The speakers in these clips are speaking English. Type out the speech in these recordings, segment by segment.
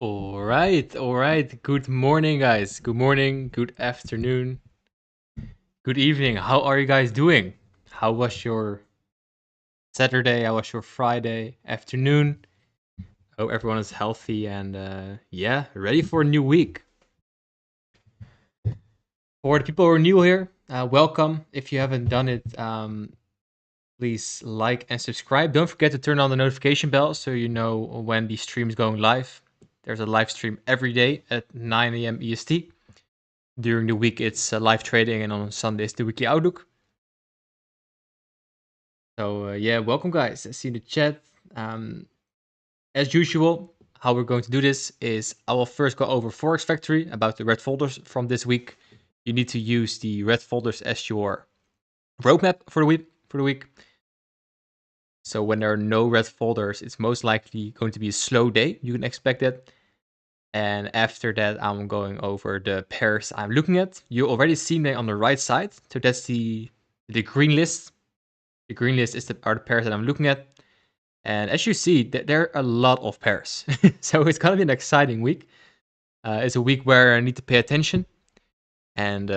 All right. Good morning, guys. Good morning, good afternoon, good evening. How are you guys doing? How was your Saturday? How was your Friday afternoon? Hope everyone is healthy and yeah, ready for a new week. For the people who are new here, welcome. If you haven't done it, please like and subscribe. Don't forget to turn on the notification bell so you know when the stream is going live. There's a live stream every day at 9 a.m. EST. During the week, it's live trading, and on Sundays, the weekly outlook. So, yeah, welcome, guys. I see in the chat. As usual, how we're going to do this is I will first go over Forex Factory about the red folders from this week. You need to use the red folders as your roadmap for the week. So when there are no red folders, it's most likely going to be a slow day. You can expect that. And after that, I'm going over the pairs I'm looking at. You already seen them on the right side. So that's the green list. The green list are the pairs that I'm looking at. And as you see, there are a lot of pairs. So it's going to be an exciting week. It's a week where I need to pay attention. And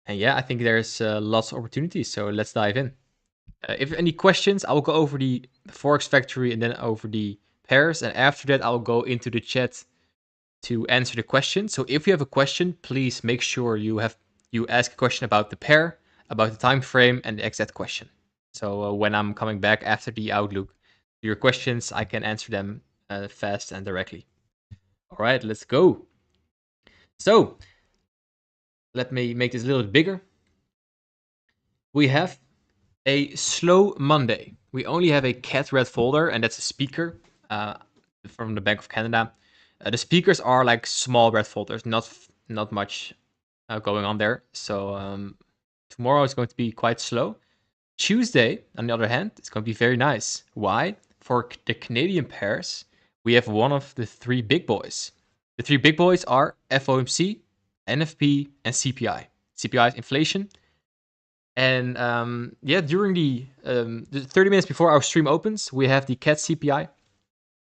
yeah, I think there's lots of opportunities. So let's dive in. If any questions, I will go over the Forex Factory and then over the pairs. And after that, I'll go into the chat to answer the question. So if you have a question, please make sure you ask a question about the pair, about the time frame, and the exact question. So when I'm coming back after the outlook, your questions, I can answer them fast and directly. All right, let's go. So let me make this a little bit bigger. We have a slow Monday. We only have a cat red folder, and that's a speaker from the Bank of Canada. The speakers are like small red folders, not much going on there. So tomorrow is going to be quite slow. Tuesday, on the other hand, it's going to be very nice. Why? For the Canadian pairs, we have one of the three big boys. The three big boys are FOMC, NFP, and CPI. CPI is inflation. And yeah, during the 30 minutes before our stream opens, we have the CAT CPI.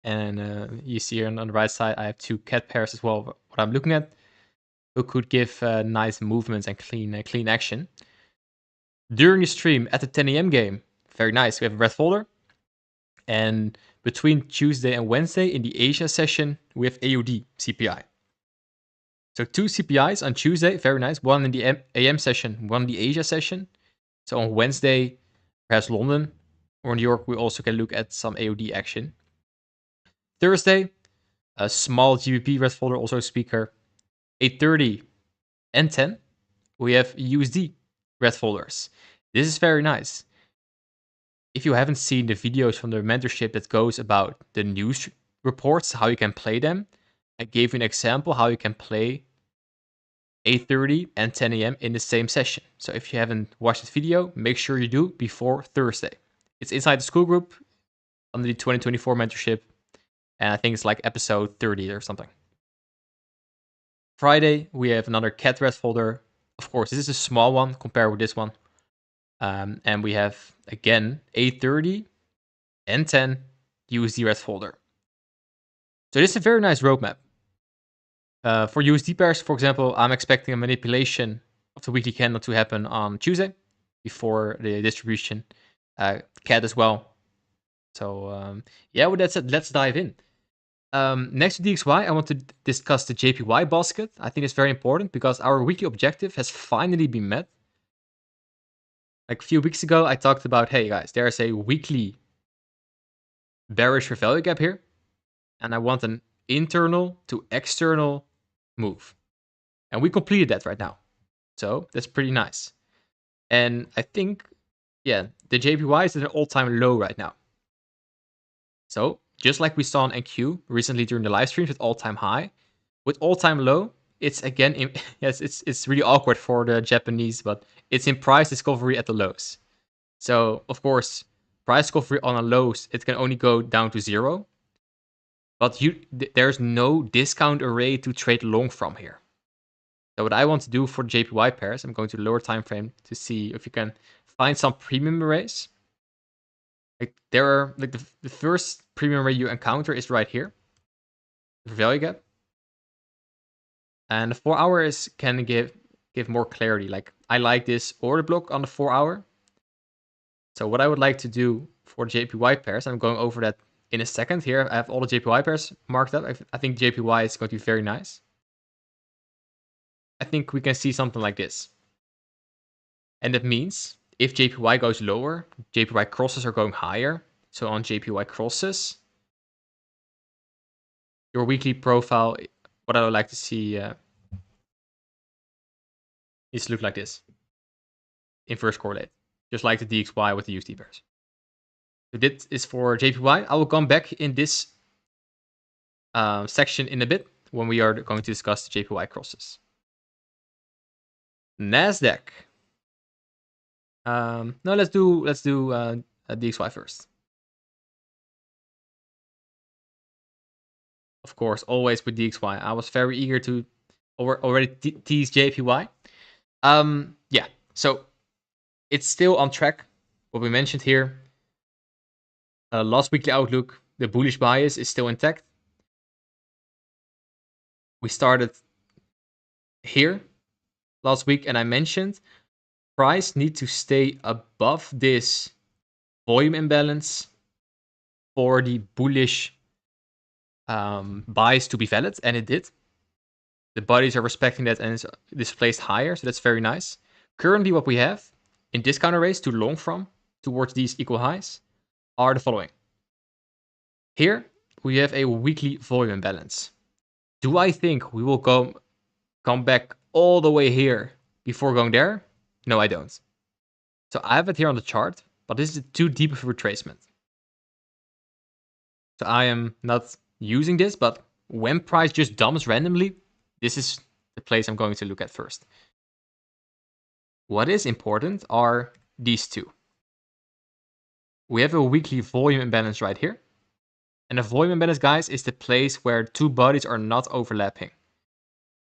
And you see here on the right side, I have two CAT pairs as well, what I'm looking at, who could give nice movements and clean action. During the stream at the 10 a.m. game, very nice. We have a red folder. And between Tuesday and Wednesday in the Asia session, we have AUD CPI. So two CPIs on Tuesday, very nice. One in the AM session, one in the Asia session. So on Wednesday, perhaps London or New York, we also can look at some AUD action. Thursday, a small GBP red folder, also a speaker. 8:30 and 10, we have USD red folders. This is very nice. If you haven't seen the videos from the mentorship that goes about the news reports, how you can play them, I gave you an example how you can play 8:30 and 10 a.m. in the same session. So if you haven't watched this video, make sure you do before Thursday. It's inside the Skool group under the 2024 mentorship, and I think it's like episode 30 or something. Friday, we have another cat red folder. Of course, this is a small one compared with this one. And we have, again, 8:30 and 10 USD red folder. So this is a very nice roadmap. For USD pairs, for example, I'm expecting a manipulation of the weekly candle to happen on Tuesday before the distribution. CAD as well. So yeah, with that said, let's dive in. Next to DXY, I want to discuss the JPY basket. I think it's very important because our weekly objective has finally been met. Like a few weeks ago, I talked about, hey guys, there's a weekly bearish for value gap here, and I want an internal to external move. And we completed that right now. So that's pretty nice. And I think, yeah, the JPY is at an all-time low right now. So just like we saw on NQ recently during the live streams with all-time high, with all-time low, it's again, yes, it's really awkward for the Japanese, but it's in price discovery at the lows. So of course, price discovery on a lows, it can only go down to 0. But there's no discount array to trade long from here. So what I want to do for the JPY pairs, I'm going to the lower time frame to see if you can find some premium arrays. Like there are like the first premium array you encounter is right here. value gap. And the 4 hours can give more clarity. Like I like this order block on the 4 hour. So what I would like to do for JPY pairs, I'm going over that in a second. Here I have all the JPY pairs marked up. I think JPY is going to be very nice. I think we can see something like this. And that means if JPY goes lower, JPY crosses are going higher. So on JPY crosses, your weekly profile, what I would like to see needs to look like this. Inverse correlate, just like the DXY with the USD pairs. So this is for JPY. I will come back in this section in a bit when we are going to discuss the JPY crosses. Nasdaq. No, let's do DXY first. Of course, always with DXY. I was very eager to already tease JPY. Yeah, so it's still on track. What we mentioned here. Last weekly outlook, the bullish bias is still intact. We started here last week, and I mentioned price need to stay above this volume imbalance for the bullish bias to be valid, and it did. The bodies are respecting that and it's displaced higher, so that's very nice. Currently, what we have in this counter race to long from towards these equal highs are the following. Here, we have a weekly volume imbalance. Do I think we will come back all the way here before going there? No, I don't. So I have it here on the chart, but this is too deep of a retracement. So I am not using this, but when price just dumps randomly, this is the place I'm going to look at first. What is important are these two. We have a weekly volume imbalance right here. And the volume imbalance, guys, is the place where two bodies are not overlapping.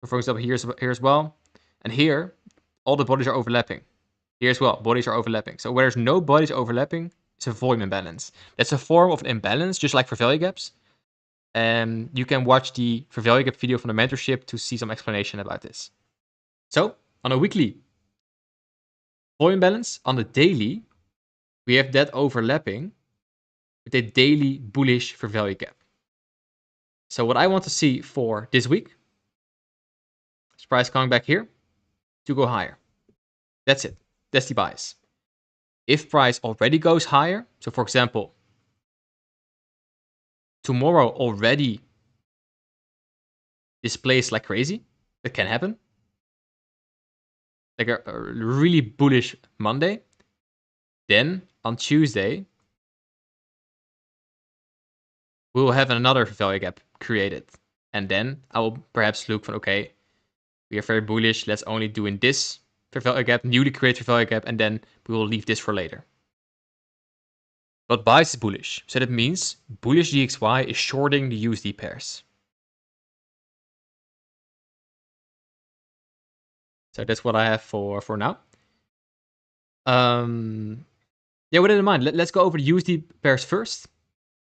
So for example, here as well. And here, all the bodies are overlapping. Here as well, bodies are overlapping. So where there's no bodies overlapping, it's a volume imbalance. That's a form of imbalance, just like for value gaps. And you can watch the for value gap video from the mentorship to see some explanation about this. So on a weekly volume balance, on the daily, we have that overlapping with a daily bullish for value gap. So what I want to see for this week is price coming back here to go higher. That's it. That's the bias. If price already goes higher, so for example, tomorrow already displays like crazy, that can happen. Like a really bullish Monday. Then on Tuesday, we will have another value gap created. And then I will perhaps look for, okay, we are very bullish. Let's only do in this value gap, newly created value gap, and then we will leave this for later. But bias is bullish. So that means bullish DXY is shorting the USD pairs. So that's what I have for now. Yeah, with that in mind, let's go over the USD pairs first.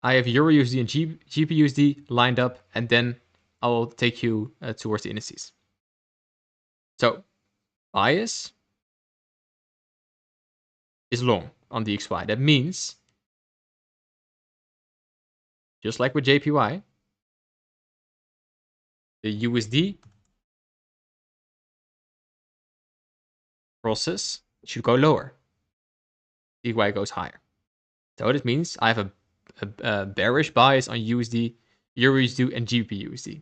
I have Euro USD and GBP USD lined up, and then I will take you towards the indices. So bias is long on DXY. That means, just like with JPY, the USD process should go lower. DXY goes higher. So this means I have a bearish bias on USD, Euro USD, and GBP USD.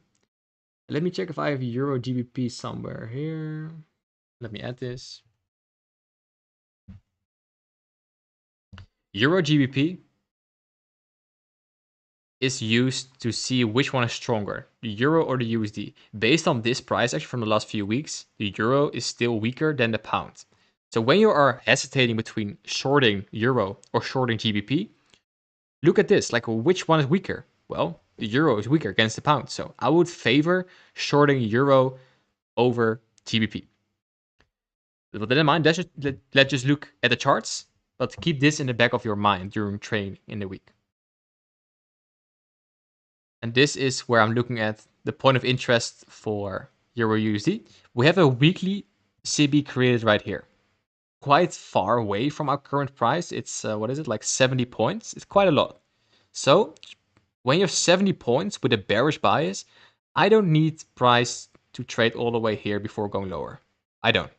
Let me check if I have Euro GBP somewhere here. Let me add this. Euro GBP is used to see which one is stronger, the Euro or the USD. Based on this price action from the last few weeks, the Euro is still weaker than the pound. So when you are hesitating between shorting Euro or shorting GBP, look at this, like which one is weaker? Well, the Euro is weaker against the pound. So I would favor shorting Euro over GBP. With that in mind, let's just look at the charts, but keep this in the back of your mind during training in the week. And this is where I'm looking at the point of interest for Euro USD. We have a weekly CB created right here. Quite far away from our current price. It's, what is it, like 70 points? It's quite a lot. So when you have 70 points with a bearish bias, I don't need price to trade all the way here before going lower. I don't.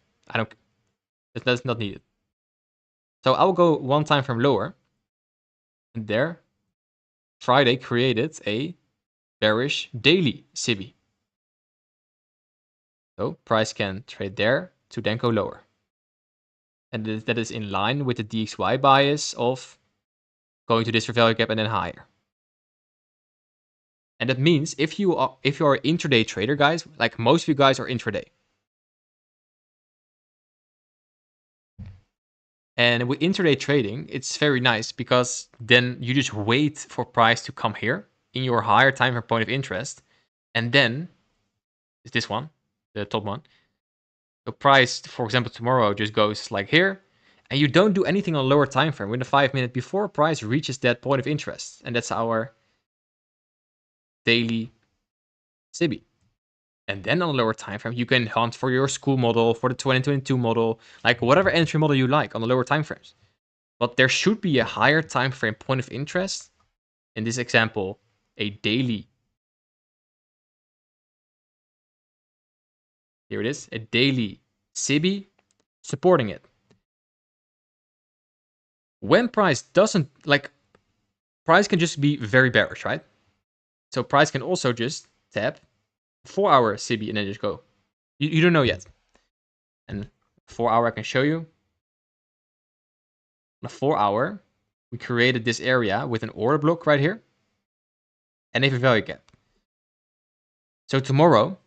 That's not needed. So I'll go one time frame lower. And there, Friday created a bearish daily CB. So price can trade there to then go lower. And that is in line with the DXY bias of going to this fair value gap and then higher. And that means if you are an intraday trader, guys, like most of you guys are intraday. And with intraday trading, it's very nice because then you just wait for price to come here in your higher time frame point of interest. And then is this one, the top one. The price, for example, tomorrow just goes like here, and you don't do anything on lower time frame when the 5 minute before price reaches that point of interest. And that's our daily CB. And then on a lower time frame, you can hunt for your Skool model, for the 2022 model, like whatever entry model you like on the lower time frames. But there should be a higher time frame point of interest. In this example, a daily. Here it is, a daily CB supporting it. When price doesn't, like, price can just be very bearish, right? So price can also just tap 4-hour CB and then just go. You don't know yet. And 4-hour I can show you. On a 4-hour, we created this area with an order block right here and a value gap. So tomorrow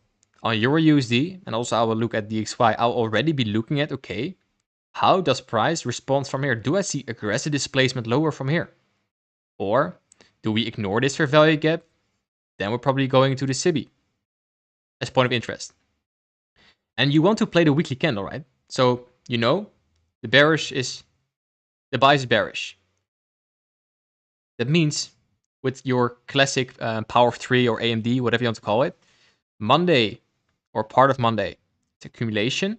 on Euro USD, and also I will look at DXY, I'll already be looking at, okay, how does price respond from here? Do I see aggressive displacement lower from here? Or do we ignore this fair value gap? Then we're probably going to the CB as point of interest. And you want to play the weekly candle, right? So you know the bias is bearish. That means with your classic Power of 3 or AMD, whatever you want to call it, Monday or part of Monday, it's accumulation.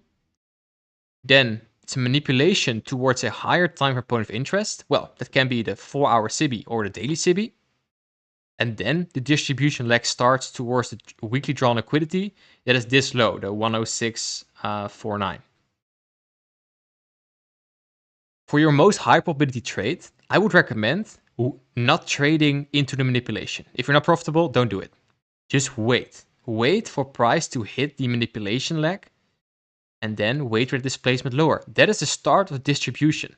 Then it's a manipulation towards a higher time frame point of interest. Well, that can be the 4-hour CB or the daily CB. And then the distribution leg starts towards the weekly drawn liquidity that is this low, the 106.49. For your most high probability trade, I would recommend not trading into the manipulation. If you're not profitable, don't do it. Just wait. Wait for price to hit the manipulation leg and then wait for the displacement lower. That is the start of distribution.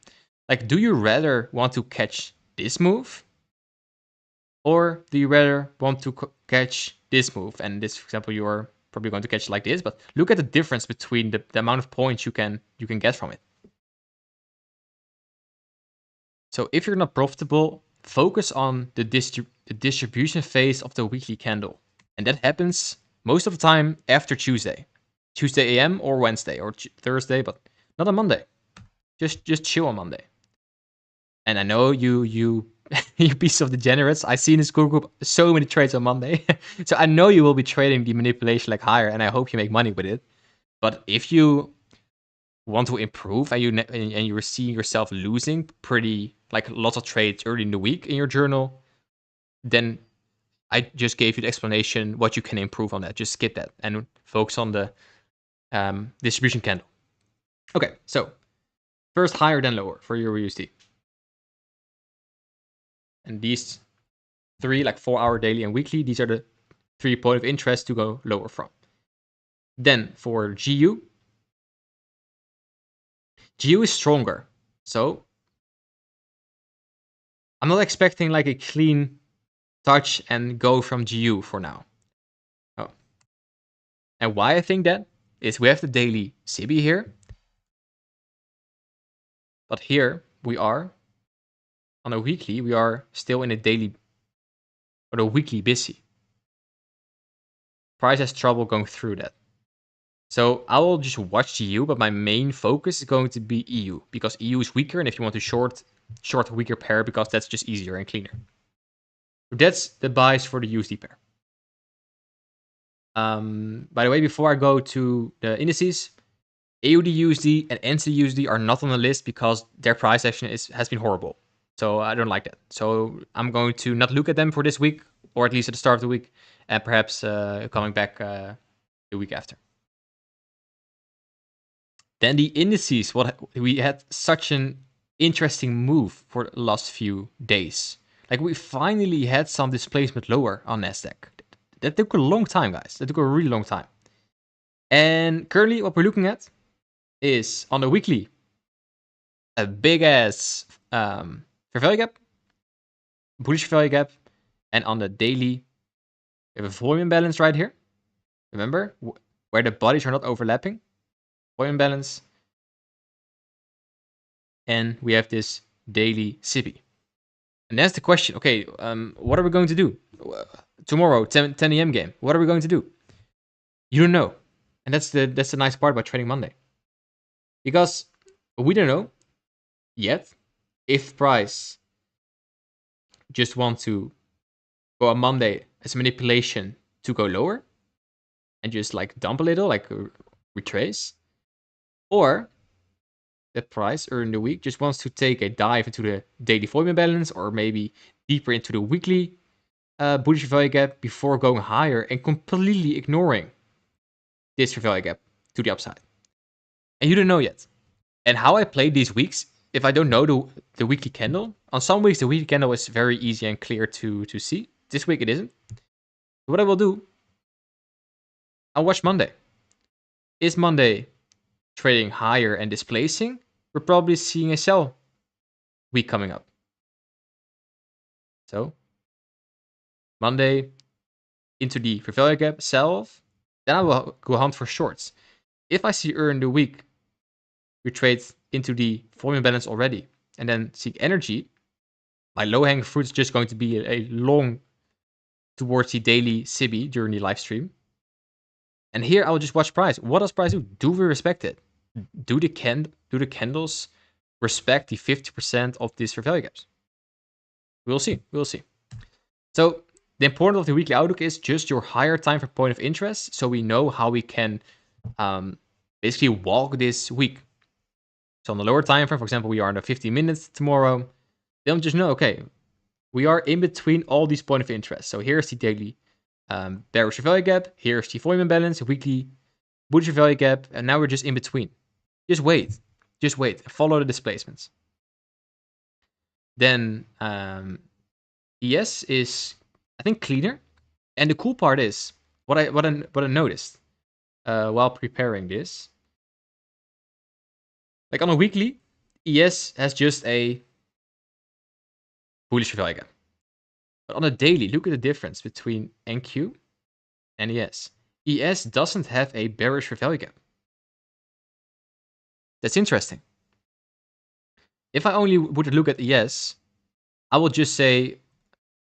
Like, do you rather want to catch this move? Or do you rather want to catch this move? And this, for example, you're probably going to catch like this, but look at the difference between the amount of points you can get from it. So if you're not profitable, focus on the distribution phase of the weekly candle. And that happens most of the time after Tuesday AM or Wednesday or Thursday, but not on Monday. Just chill on Monday. And I know you piece of degenerates. I see in the Skool group so many trades on Monday. So I know you will be trading the manipulation like higher, and I hope you make money with it. But if you want to improve and you're seeing yourself losing pretty, like, lots of trades early in the week in your journal, then I just gave you the explanation what you can improve on that. Just skip that and focus on the distribution candle. Okay, so first higher then lower for your USD. And these three, like 4-hour daily and weekly, these are the 3 point of interest to go lower from. Then for GU is stronger. So I'm not expecting like a clean touch and go from GU for now. Oh. And why I think that is we have the daily CB here. But here we are on a weekly, we are still in a daily or a weekly busy. Price has trouble going through that. So I will just watch GU, but my main focus is going to be EU because EU is weaker. And if you want to short a weaker pair, because that's just easier and cleaner. So that's the buys for the USD pair. By the way, before I go to the indices, AUD USD and NT USD are not on the list because their price action has been horrible. So I don't like that. So I'm going to not look at them for this week, or at least at the start of the week, and perhaps coming back the week after. Then the indices, we had such an interesting move for the last few days. Like we finally had some displacement lower on Nasdaq. That took a long time, guys. That took a really long time. And currently, what we're looking at is on the weekly a big ass fair value gap, bullish fair value gap, and on the daily we have a volume imbalance right here. Remember where the bodies are not overlapping, volume imbalance, and we have this daily SIBI. And that's the question. Okay, what are we going to do tomorrow? 10 a.m. game. What are we going to do? You don't know, and that's the nice part about trading Monday, because we don't know yet if price just want to go on Monday as manipulation to go lower and just like dump a little, like retrace, or the price early in the week just wants to take a dive into the daily volume imbalance or maybe deeper into the weekly bullish value gap before going higher and completely ignoring this value gap to the upside. And you don't know yet. And how I play these weeks, if I don't know the weekly candle, on some weeks the weekly candle is very easy and clear to see. This week it isn't. What I will do, I'll watch Monday. Is Monday trading higher and displacing? We're probably seeing a sell week coming up. So Monday into the fair value gap, sell off. Then I will go hunt for shorts. If I see early in the week we trade into the volume balance already and then seek energy, my low hanging fruit is just going to be a long towards the daily SIBI during the live stream. And here I will just watch price. What does price do? Do we respect it? Do the candles respect the 50% of these fair value gaps? We'll see. We'll see. So the importance of the weekly outlook is just your higher time for point of interest, so we know how we can basically walk this week. So on the lower time frame, for example, we are on the 15 minutes tomorrow. Then just know, okay, we are in between all these point of interest. So here's the daily bearish value gap. Here's the volume imbalance, weekly bullish value gap, and now we're just in between. Just wait. Just wait. Follow the displacements. Then ES is, I think, cleaner. And the cool part is what I noticed while preparing this. Like on a weekly, ES has just a bullish value gap. But on a daily, look at the difference between NQ and ES. ES doesn't have a bearish value gap. That's interesting. If I only would look at ES, I will just say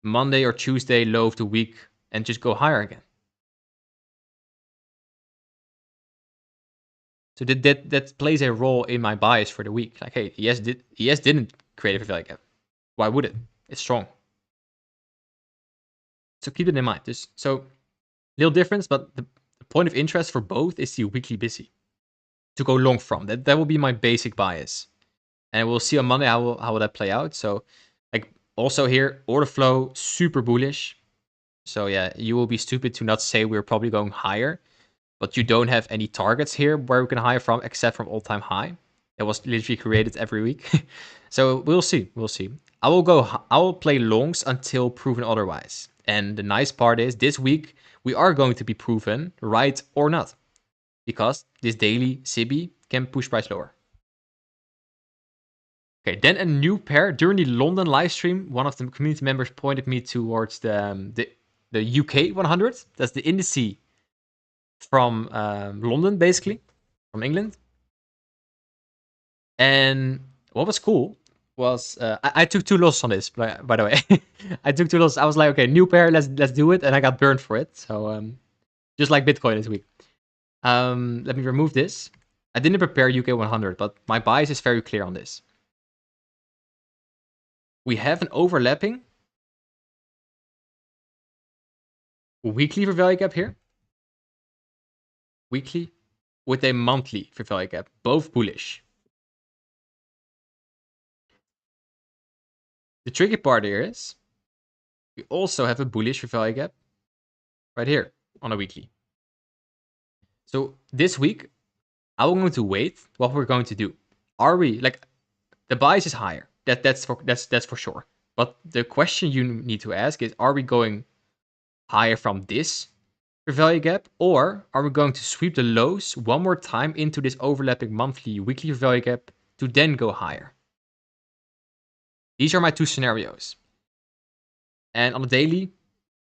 Monday or Tuesday low of the week and just go higher again. So that plays a role in my bias for the week. Like, hey, ES didn't create a value gap. Why would it? It's strong. So keep it in mind. So little difference, but the point of interest for both is the weekly busy to go long from. That will be my basic bias, and we'll see on Monday how will that play out. So like also here, order flow super bullish. So yeah, you will be stupid to not say we're probably going higher, but you don't have any targets here where we can hire from except from all-time high. It was literally created every week. So we'll see. We'll see. I will play longs until proven otherwise. And the nice part is this week we are going to be proven right or not, because this daily SIBI can push price lower. Okay, then a new pair. During the London live stream, one of the community members pointed me towards the UK 100. That's the indice from London, basically, from England. And what was cool was I took 2 losses on this, by the way. I took 2 losses. I was like, okay, new pair, let's do it, and I got burned for it. So just like Bitcoin this week. Let me remove this. I didn't prepare UK 100, but my bias is very clear on this. We have an overlapping weekly for value gap here. Weekly with a monthly for value gap. Both bullish. The tricky part here is we also have a bullish for value gap right here on a weekly. So this week, I'm going to wait what we're going to do. Are we like the bias is higher? That's for sure. But the question you need to ask is: are we going higher from this value gap, or are we going to sweep the lows one more time into this overlapping monthly weekly value gap to then go higher? These are my two scenarios. And on the daily,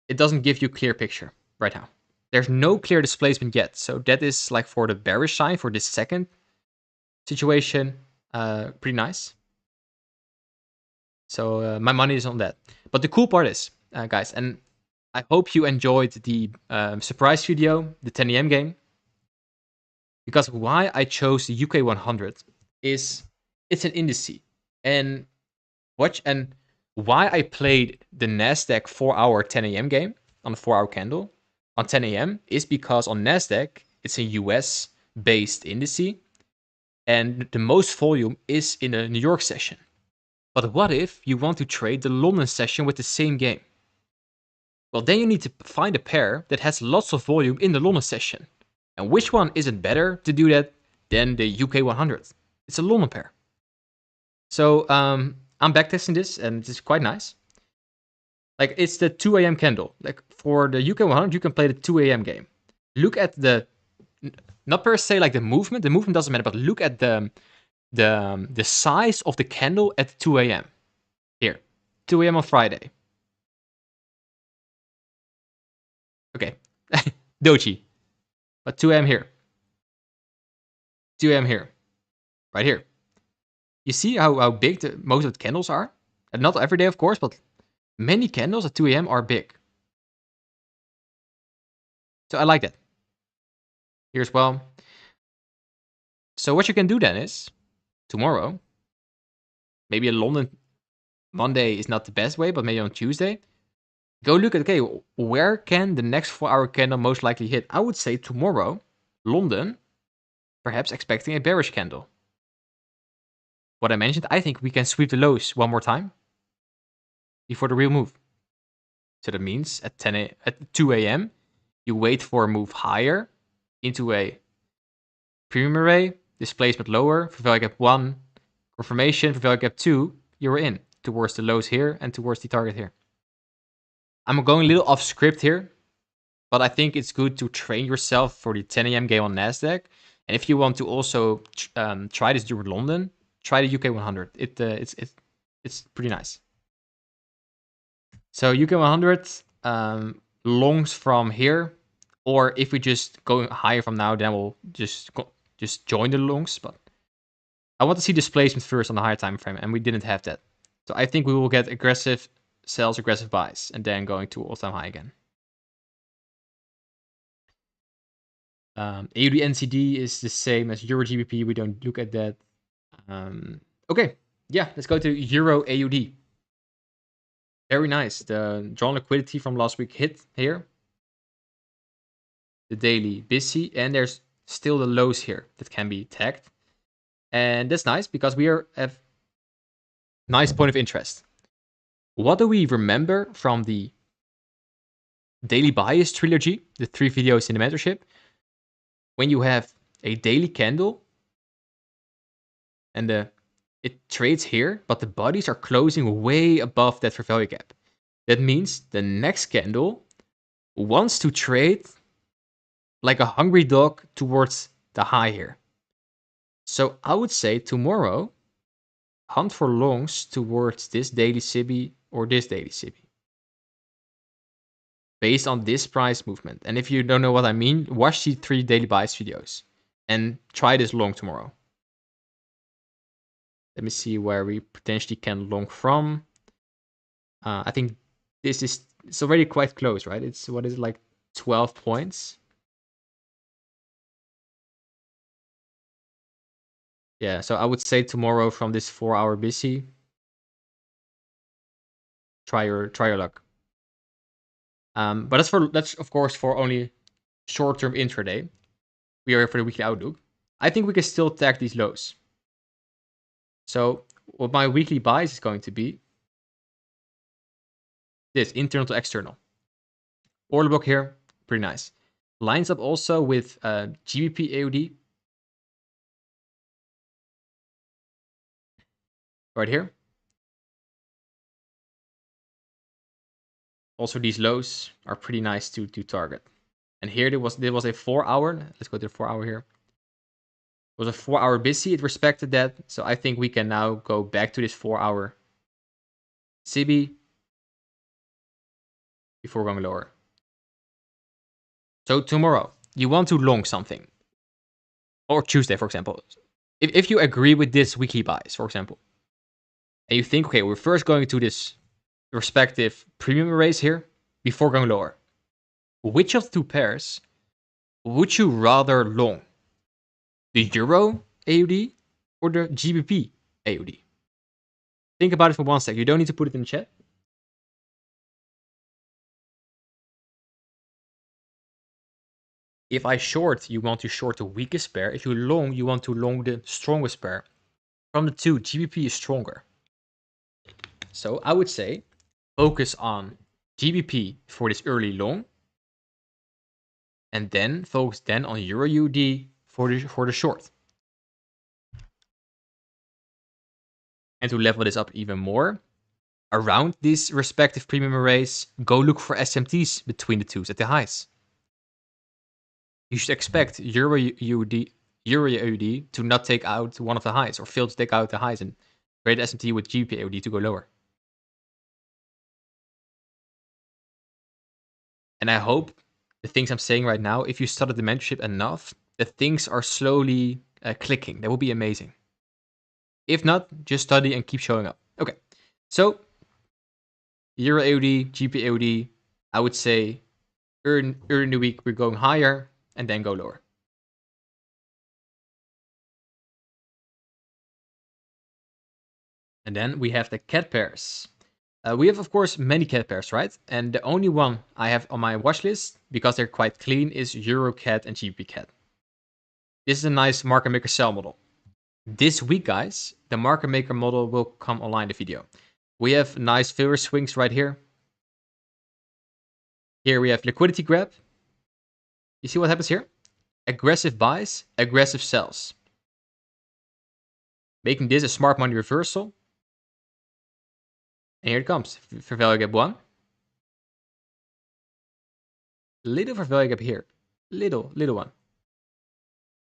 it doesn't give you a clear picture right now. There's no clear displacement yet. So that is like for the bearish sign for this second situation, pretty nice. So my money is on that. But the cool part is, guys, and I hope you enjoyed the surprise video, the 10 AM game. Because why I chose the UK 100 is it's an indice. And why I played the Nasdaq 4-hour 10 AM game on a 4-hour candle on 10 AM is because on Nasdaq it's a US based indice and the most volume is in a New York session. But what if you want to trade the London session with the same game? Well, then you need to find a pair that has lots of volume in the London session. And which one isn't better to do that than the UK 100? It's a London pair. So I'm backtesting this and it's quite nice. Like it's the 2 AM candle. Like for the UK 100, you can play the 2 AM game. Look at the, not per se like the movement. The movement doesn't matter, but look at the size of the candle at 2 AM. Here, 2 AM on Friday. Okay, Doji, but 2 AM here. 2 AM here, right here. You see how big most of the candles are? And not every day, of course, but many candles at 2 AM are big. So I like that. Here as well. So what you can do then is, tomorrow, maybe in London, Monday is not the best way, but maybe on Tuesday, go look at, okay, where can the next 4-hour candle most likely hit? I would say tomorrow, London, perhaps expecting a bearish candle. What I mentioned, I think we can sweep the lows one more time before the real move. So that means at 2 AM, you wait for a move higher into a premium array, displacement lower, for value gap 1, confirmation, for value gap 2, you're in towards the lows here and towards the target here. I'm going a little off script here, but I think it's good to train yourself for the 10 AM game on Nasdaq. And if you want to also try this during London, try the UK 100. It's pretty nice. So UK 100 longs from here, or if we just go higher from now, then we'll just join the longs. But I want to see displacement first on the higher time frame, and we didn't have that. So I think we will get aggressive sells, aggressive buys, and then going to all-time high again. AUD NCD is the same as Euro GBP. We don't look at that. Okay, yeah, let's go to Euro AUD. Very nice. The drawn liquidity from last week hit here. The daily busy, and there's still the lows here that can be tagged. And that's nice because we have nice point of interest. What do we remember from the daily bias trilogy, the 3 videos in the mentorship? When you have a daily candle and it trades here, but the bodies are closing way above that fair value gap. That means the next candle wants to trade like a hungry dog towards the high here. So I would say tomorrow, hunt for longs towards this daily SIBI or this daily SIBI. Based on this price movement. And if you don't know what I mean, watch the 3 daily bias videos and try this long tomorrow. Let me see where we potentially can long from. I think it's already quite close, right? It's, what is it, like 12 points? Yeah, so I would say tomorrow from this 4-hour busy, try your luck. But that's of course for only short-term intraday. We are here for the weekly outlook. I think we can still tag these lows. So what my weekly buys is going to be this internal to external. Order book here, pretty nice. Lines up also with GBP AUD right here. Also, these lows are pretty nice to target. And here there was a 4 hour. Let's go to the 4 hour here. It was a 4 hour busy. It respected that. So I think we can now go back to this 4 hour CB before going lower. So tomorrow, you want to long something. Or Tuesday, for example. If you agree with this weekly buys, for example, and you think, okay, we're first going to this respective premium arrays here before going lower. Which of the two pairs would you rather long? The Euro AUD or the GBP AUD? Think about it for one sec. You don't need to put it in the chat. If I short, you want to short the weakest pair. If you long, you want to long the strongest pair. From the two, GBP is stronger. So I would say focus on GBP for this early long. And then focus then on Euro UD for the short. And to level this up even more, around these respective premium arrays, go look for SMTs between the twos at the highs. You should expect Euro UD to not take out one of the highs or fail to take out the highs and trade SMT with GBP AUD to go lower. And I hope the things I'm saying right now, if you studied the mentorship enough, the things are slowly clicking. That would be amazing. If not, just study and keep showing up. Okay, so Euro AUD, GBP AUD, I would say early in the week we're going higher and then go lower. And then we have the cat pairs. We have, of course, many cat pairs, right? And the only one I have on my watch list, because they're quite clean, is Euro cat and GBP cat. This is a nice market maker sell model. This week, guys, the market maker model will come online in the video. We have nice filler swings right here. Here we have liquidity grab. You see what happens here? Aggressive buys, aggressive sells. Making this a smart money reversal. And here it comes. For value gap 1. Little for value gap here. Little one.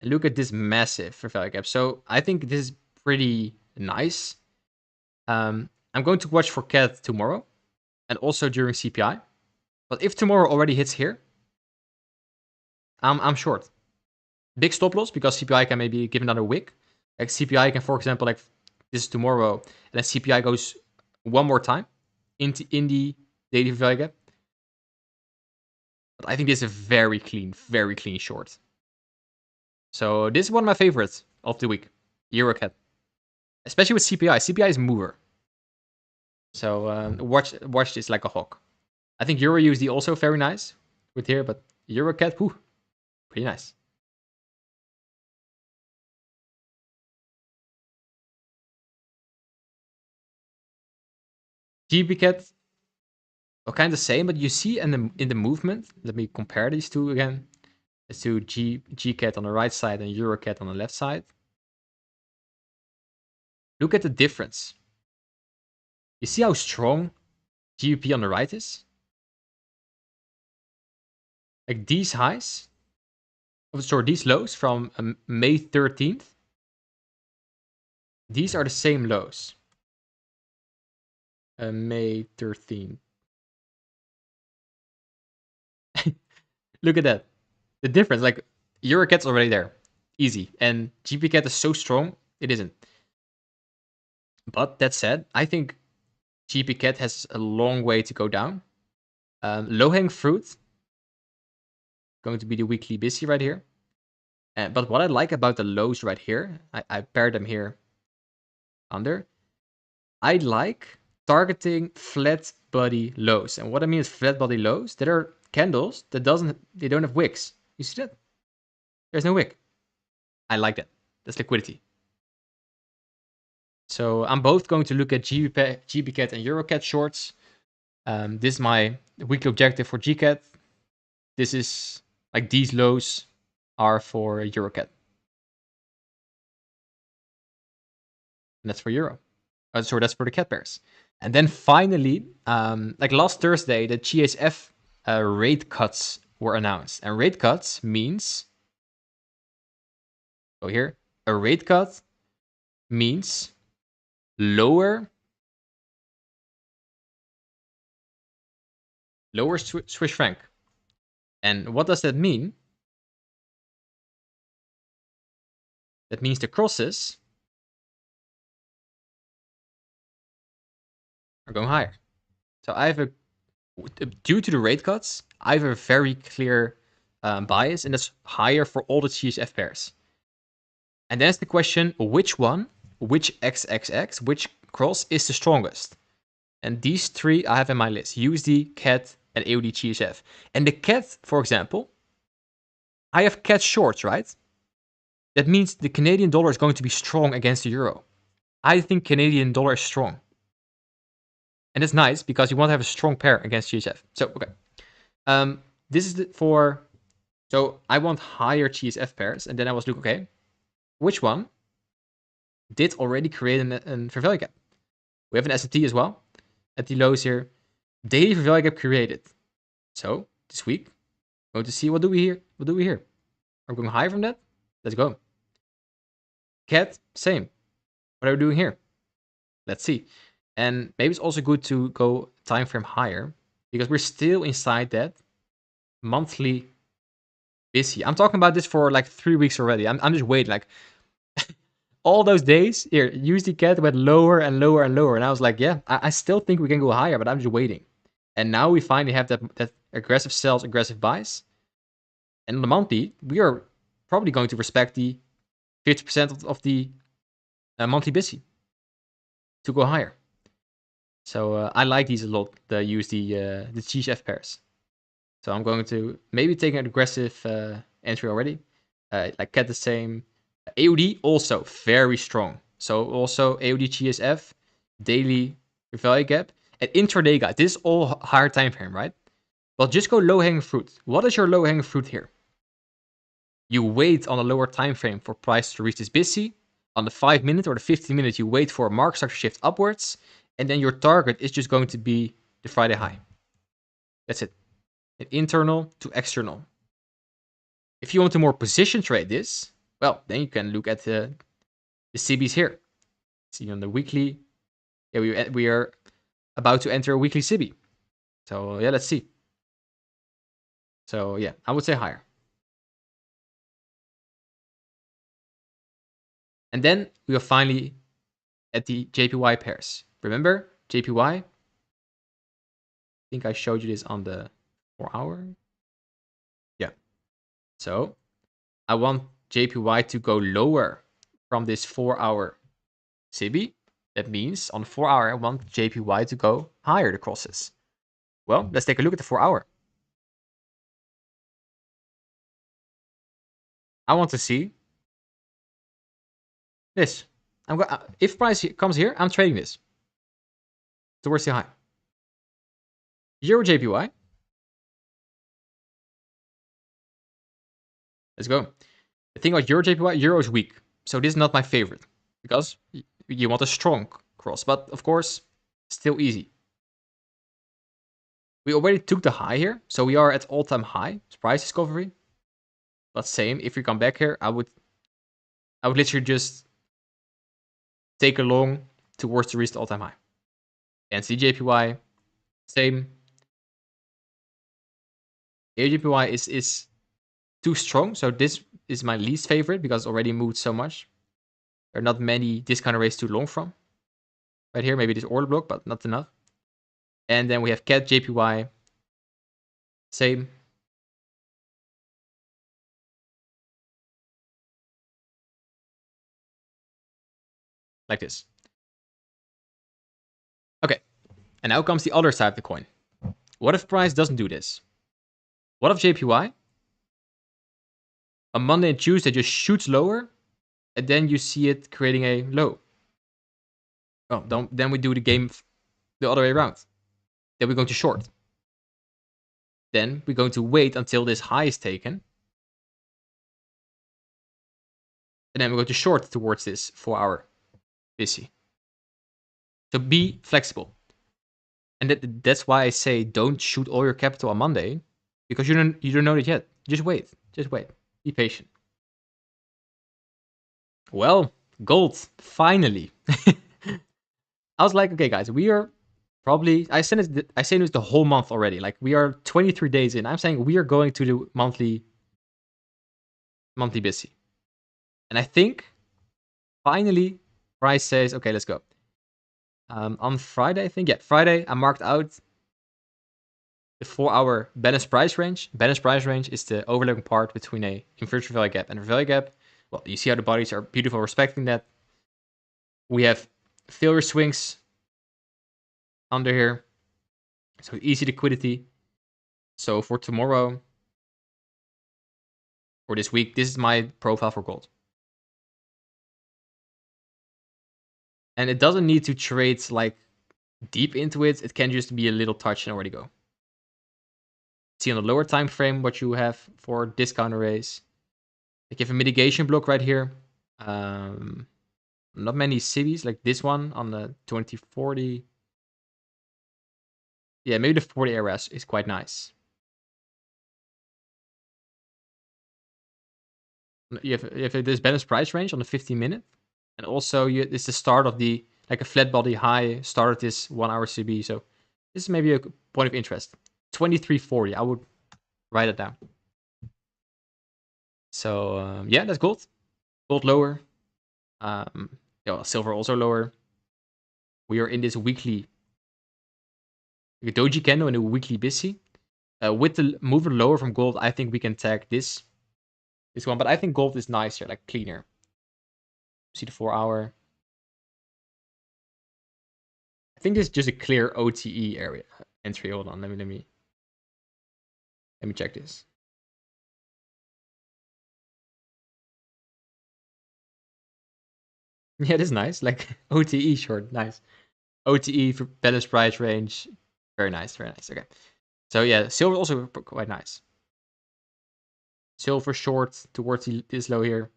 And look at this massive for value gap. So I think this is pretty nice. I'm going to watch for CAT tomorrow. And also during CPI. But if tomorrow already hits here, I'm short. Big stop loss because CPI can maybe give another wick. Like CPI can, for example, like this is tomorrow, and then CPI goes one more time in the daily value gap. But I think this is a very clean short. So this is one of my favorites of the week, EuroCat. Especially with CPI. CPI is mover. So watch this like a hawk. I think Euro USD also very nice with here, but EuroCat, whew, pretty nice. GBCat, well, kind of the same, but you see in the movement. Let me compare these two again. Let's do GCat on the right side and EuroCat on the left side. Look at the difference. You see how strong GBP on the right is? Like these highs, sorry, these lows from May 13th. These are the same lows. May 13th. Look at that. The difference, like EuroCat's already there. Easy. And GBCat is so strong, it isn't. But that said, I think GBCat has a long way to go down. Low-hanging fruit, going to be the weekly busy right here. But what I like about the lows right here, I paired them here under. I like targeting flat body lows. And what I mean is flat body lows, that are candles that they don't have wicks. You see that? There's no wick. I like that. That's liquidity. So I'm both going to look at GBCAT and EuroCAT shorts. This is my weekly objective for GCAT. This is like these lows are for EuroCAT. And that's for Euro. Sorry, that's for the cat pairs. And then finally, like last Thursday, the GSF rate cuts were announced. And rate cuts means, go here, a rate cut means lower Swiss franc. And what does that mean? That means the crosses are going higher. So I have due to the rate cuts, I have a very clear bias, and that's higher for all the GSF pairs. And then it's the question, which XXX, which cross is the strongest? And these three I have in my list, USD, CAT, and AUD GSF. And the CAT, for example, I have CAT shorts, right? That means the Canadian dollar is going to be strong against the euro. I think Canadian dollar is strong. And it's nice because you want to have a strong pair against GSF. So, okay. This is so I want higher GSF pairs. And then I was looking, okay, which one did already create a fair value gap? We have an S&T as well at the lows here. Daily fair value gap created. So this week, going to see what do we here? What do we here? Are we going higher from that? Let's go. CAT, same. What are we doing here? Let's see. And maybe it's also good to go time frame higher because we're still inside that monthly busy. I'm talking about this for like 3 weeks already. I'm just waiting. Like all those days here, USD CAT went lower and lower and lower, and I was like, yeah, I still think we can go higher, but I'm just waiting. And now we finally have that aggressive sells, aggressive buys. And on the monthly, we are probably going to respect the 50% of the monthly busy to go higher. So I like these a lot, the USD, the GSF pairs. So I'm going to maybe take an aggressive entry already. Like CAT the same. AUD also very strong. So also AUD GSF, daily value gap. And intraday guide, this is all higher time frame, right? Well, just go low hanging fruit. What is your low hanging fruit here? You wait on a lower time frame for price to reach this busy. On the 5 minute or the 15 minute, you wait for a market structure shift upwards. And then your target is just going to be the Friday high. That's it. Internal to external. If you want to more position trade this, well, then you can look at the CBs here. See on the weekly. Yeah, we are about to enter a weekly CB. So yeah, let's see. So yeah, I would say higher. And then we are finally at the JPY pairs. Remember JPY? I think I showed you this on the 4 hour. Yeah. So I want JPY to go lower from this 4 hour CB. That means on 4 hour, I want JPY to go higher, the crosses. Well, let's take a look at the 4 hour. I want to see this. If price comes here, I'm trading this towards the high. Euro JPY. Let's go. The thing about Euro JPY, Euro is weak. So this is not my favorite because you want a strong cross. But of course, still easy. We already took the high here. So we are at all-time high. Price discovery. But same, if we come back here, I would literally just take a long towards the recent all-time high. And CJPY, same. AJPY is too strong. So this is my least favorite because it's already moved so much. There are not many this kind of race too long from. Right here, maybe this order block, but not enough. And then we have CAT JPY. Same. Like this. Okay, And now comes the other side of the coin. What if price doesn't do this? What if JPY on Monday and Tuesday just shoots lower, and then you see it creating a low? Oh, then we do the game the other way around. Then we're going to short. Then we're going to wait until this high is taken. And then we're going to short towards this 4-hour busy. So be flexible. And that's why I say don't shoot all your capital on Monday, because you don't know it yet. Just wait. Be patient. Well, gold, finally. I was like, okay, guys, we are probably, I say this the whole month already. Like, we are 23 days in. I'm saying we are going to the monthly busy. And I think finally price says, okay, let's go. On Friday, I think, Friday, I marked out the 4-hour balanced price range. Balanced price range is the overlapping part between a inverted value gap and a value gap. Well, you see how the bodies are beautiful respecting that. We have failure swings under here. So easy liquidity. So for tomorrow, or this week, this is my profile for gold. And it doesn't need to trade like deep into it. It can just be a little touch and already go. See on the lower time frame what you have for discount arrays. Like you have a mitigation block right here. Not many cities like this one on the 2040. Yeah, maybe the 40 area is quite nice. You have this balanced price range on the 15-minute. And also it's the start of the, like a flat body high start of this 1-hour CB. So this is maybe a point of interest. 2340, I would write it down. So yeah, that's gold. Gold lower. Yeah, silver also lower. We are in this weekly doji candle in a weekly busy. With the mover lower from gold, I think we can tag this one. But I think gold is nicer, like cleaner. See the 4-hour. I think this is just a clear OTE area entry. Hold on, let me check this. Yeah, this is nice. Like OTE short, nice. OTE for balanced price range, very nice. Okay, so yeah, silver also quite nice. Silver short towards this low here.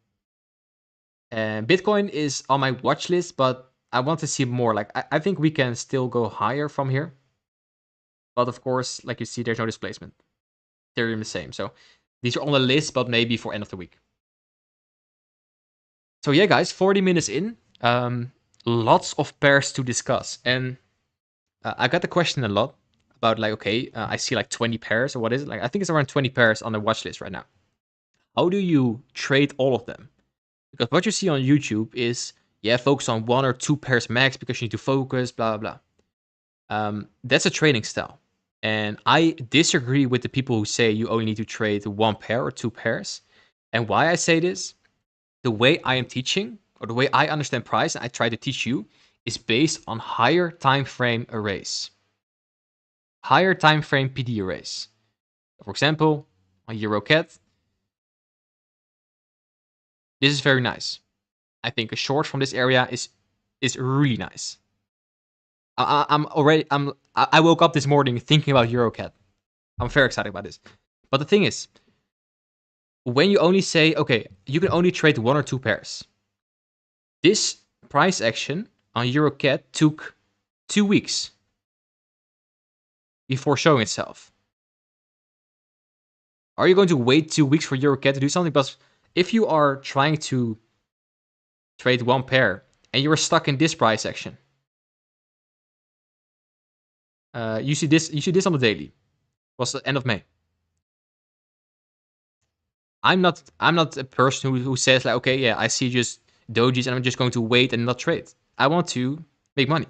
And Bitcoin is on my watch list, but I want to see more. Like I think we can still go higher from here. But of course, like you see, there's no displacement. Ethereum the same. So these are on the list, but maybe for end of the week. So yeah, guys, 40 minutes in. Lots of pairs to discuss. And I got the question a lot about like, okay, I see like 20 pairs or what is it? Like, I think it's around 20 pairs on the watch list right now. How do you trade all of them? Because what you see on YouTube is, yeah, focus on 1 or 2 pairs max because you need to focus, blah, blah, blah. That's a trading style. And I disagree with the people who say you only need to trade 1 pair or 2 pairs. And why I say this, the way I am teaching, or the way I understand price, and I try to teach you, is based on higher time frame arrays. Higher time frame PD arrays. For example, on EuroCAD, this is very nice. I think a short from this area is really nice. I woke up this morning thinking about EuroCAD. I'm very excited about this. But the thing is, when you only say, okay, you can only trade 1 or 2 pairs. This price action on EuroCAD took 2 weeks before showing itself. Are you going to wait 2 weeks for EuroCAD to do something? Because if you are trying to trade 1 pair and you are stuck in this price action, you see this on the daily. It was the end of May. I'm not a person who says like, okay, yeah, I see just dojis and I'm just going to wait and not trade. I want to make money.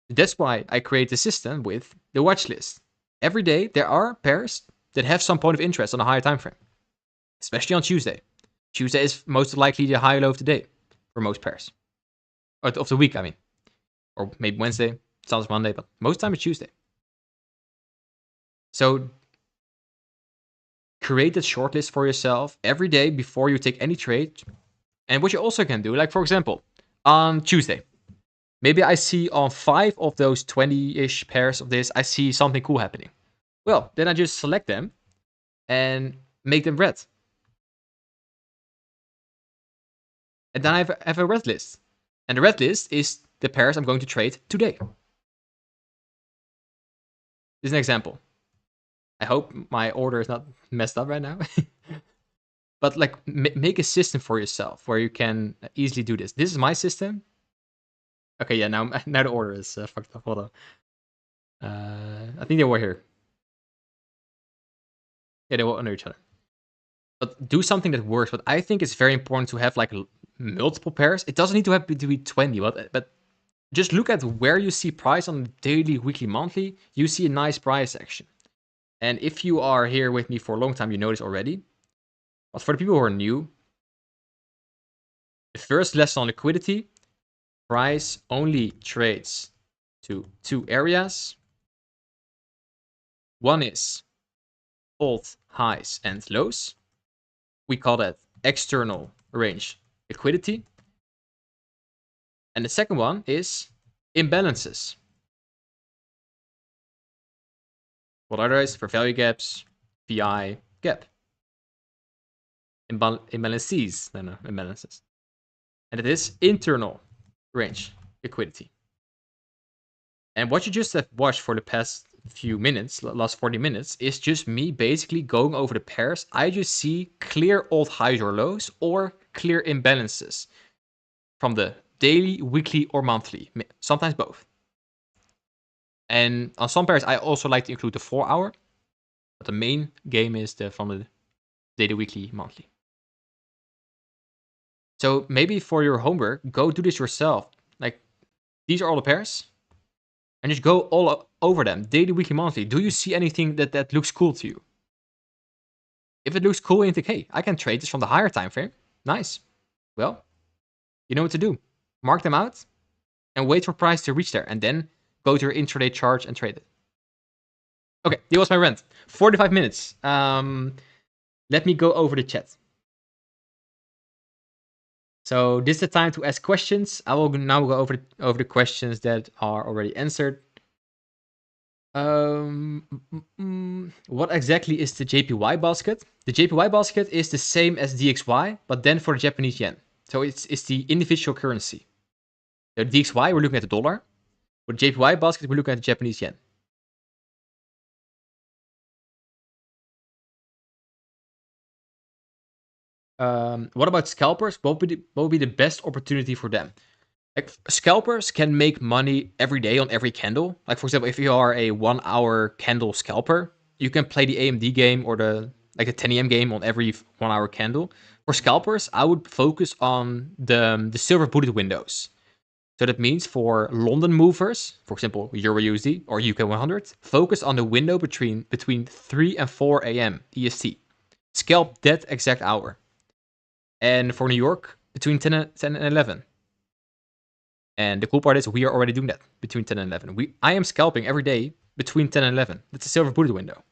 That's why I create a system with the watch list. Every day there are pairs that have some point of interest on a higher time frame, especially on Tuesday. Tuesday is most likely the high low of the day for most pairs, or of the week, I mean, or maybe Wednesday. Sometimes Monday, but most of the time it's Tuesday. So create a shortlist for yourself every day before you take any trade. And what you also can do, like for example, on Tuesday, maybe I see on 5 of those 20-ish pairs of this, I see something cool happening. Well, then I just select them and make them red. And then I have a red list. And the red list is the pairs I'm going to trade today. This is an example. I hope my order is not messed up right now. But like, make a system for yourself where you can easily do this. This is my system. Okay, yeah, now the order is fucked up. Hold on. I think they were here. Yeah, they were under each other. But do something that works. But I think it's very important to have like multiple pairs. It doesn't need to have to be 20, but just look at where you see price on daily, weekly, monthly. You see a nice price action. And if you are here with me for a long time, you know this already. But for the people who are new, the first lesson on liquidity, price only trades to 2 areas. One is old highs and lows. We call that external range liquidity. And the second one is imbalances. What are those? For value gaps, VI gap. Imbalances. No, imbalances. And it is internal range liquidity. And what you just have watched for the past few minutes, last 40 minutes, is just me basically going over the pairs. I just see clear old highs or lows or clear imbalances from the daily, weekly, or monthly. Sometimes both. And on some pairs, I also like to include the 4-hour. But the main game is from the daily, weekly, monthly. So maybe for your homework, go do this yourself. Like, these are all the pairs. And just go all over them, daily, weekly, monthly. Do you see anything that looks cool to you? If it looks cool and you think, hey, I can trade this from the higher time frame, nice. Well, you know what to do. Mark them out and wait for price to reach there. And then go to your intraday chart and trade it. Okay, that was my rant. 45 minutes. Let me go over the chat. So this is the time to ask questions. I will now go over the questions that are already answered. What exactly is the JPY basket? The JPY basket is the same as DXY, but then for the Japanese yen. So it's the individual currency. The DXY, we're looking at the dollar. For the JPY basket, we're looking at the Japanese yen. What about scalpers? What would be the best opportunity for them? Like, scalpers can make money every day on every candle. Like, for example, if you are a 1-hour candle scalper, you can play the AMD game or the 10 AM game on every 1-hour candle. For scalpers, I would focus on the silver bullet windows. So that means for London movers, for example, Euro USD or UK 100, focus on the window between 3 and 4 AM EST. Scalp that exact hour. And for New York, between 10 and 11. And the cool part is we are already doing that between 10 and 11. I am scalping every day between 10 and 11. That's a silver bullet window.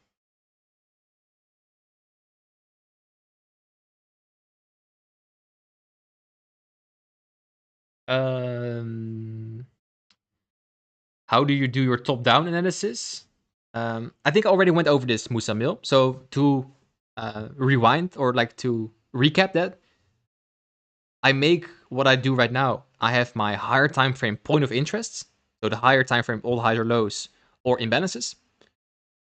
How do you do your top-down analysis? I think I already went over this, Musamil. So to rewind or like to recap that, I make what I do right now. I have my higher time frame point of interest. So the higher time frame, all highs or lows or imbalances.